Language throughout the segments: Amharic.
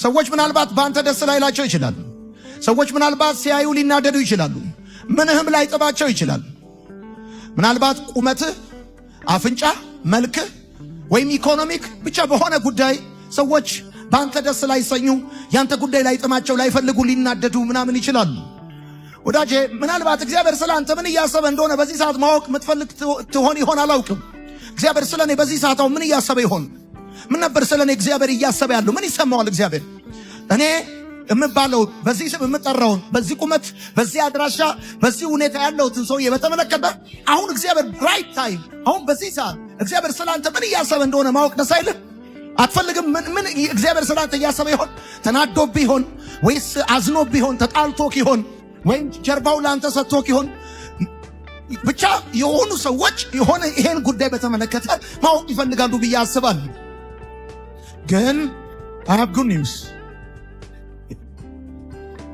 ሰዎች ምናልባት በአንተ ደስ ላይላቸው ይችላል። ሰዎች ምናልባት ሲያዩ ሊናደዱ ይችላሉ። ምንህም ላይ ጥባቸው ይችላል። ምናልባት ቁመትህ፣ አፍንጫ፣ መልክህ ወይም ኢኮኖሚክ ብቻ በሆነ ጉዳይ ሰዎች በአንተ ደስ ላይሰኙ፣ ያንተ ጉዳይ ላይ ጥማቸው ላይፈልጉ ሊናደዱ ምናምን ይችላሉ። ወዳጄ ምናልባት እግዚአብሔር ስለ አንተ ምን እያሰበ እንደሆነ በዚህ ሰዓት ማወቅ የምትፈልግ ትሆን ይሆን አላውቅም። እግዚአብሔር ስለ እኔ በዚህ ሰዓት ምን እያሰበ ይሆን? ምን ነበር ስለ እኔ እግዚአብሔር እያሰበ ያለው? ምን ይሰማዋል እግዚአብሔር? እኔ የምባለው በዚህ ስም የምጠራውን በዚህ ቁመት በዚህ አድራሻ በዚህ ሁኔታ ያለውትን ሰውዬ በተመለከተ አሁን እግዚአብሔር ራይት ታይም አሁን በዚህ ሰዓት እግዚአብሔር ስለ አንተ ምን እያሰበ እንደሆነ ማወቅ ደስ አይልህ? አትፈልግም? ምን እግዚአብሔር ስለ አንተ እያሰበ ይሆን? ተናዶብህ ይሆን? ወይስ አዝኖብህ ይሆን? ተጣልቶክ ይሆን? ወይም ጀርባው ለአንተ ሰጥቶክ ይሆን? ብቻ የሆኑ ሰዎች የሆነ ይሄን ጉዳይ በተመለከተ ማወቅ ይፈልጋሉ ብዬ አስባለሁ። ግን I have good news።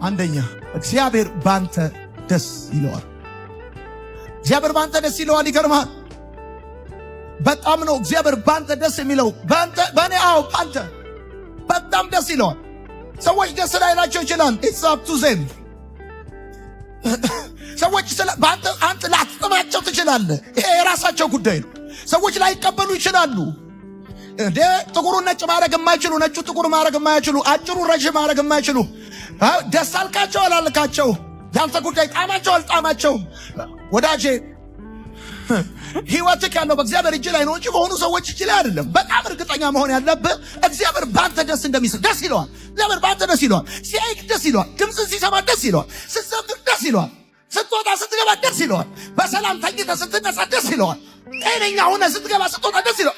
አንደኛ እግዚአብሔር ባንተ ደስ ይለዋል። እግዚአብሔር ባንተ ደስ ይለዋል። ይገርማል። በጣም ነው እግዚአብሔር ባንተ ደስ የሚለው። በእኔ ባንተ በጣም ደስ ይለዋል። ሰዎች ደስ ላይላቸው ይችላል። It's up to them። ሰዎች አንተ ላትጥማቸው ትችላለህ። ይሄ የራሳቸው ጉዳይ ነው። ሰዎች ላይቀበሉ ይችላሉ። ጥቁሩን ነጭ ማድረግ የማይችሉ፣ ነጩ ጥቁር ማድረግ የማይችሉ፣ አጭሩ ረዥም ማድረግ የማይችሉ፣ ደስ አልካቸው አላልካቸው፣ ያንተ ጉዳይ ጣማቸው አልጣማቸው። ወዳጄ ህይወትክ ያለው በእግዚአብሔር እጅ ላይ ነው እንጂ በሆኑ ሰዎች እጅ ላይ አይደለም። በጣም እርግጠኛ መሆን ያለብህ እግዚአብሔር ባንተ ደስ ደስ ይለዋል። እግዚአብሔር ባንተ ደስ ይለዋል። ሲያይክ ደስ ይለዋል። ድምፅን ሲሰማ ደስ ይለዋል። ስትዘምር ደስ ይለዋል። ስትወጣ ስትገባ ደስ ይለዋል። በሰላም ተኝተህ ስትነሳ ደስ ይለዋል። ጤነኛ ሆነህ ስትገባ ስትወጣ ደስ ይለዋል።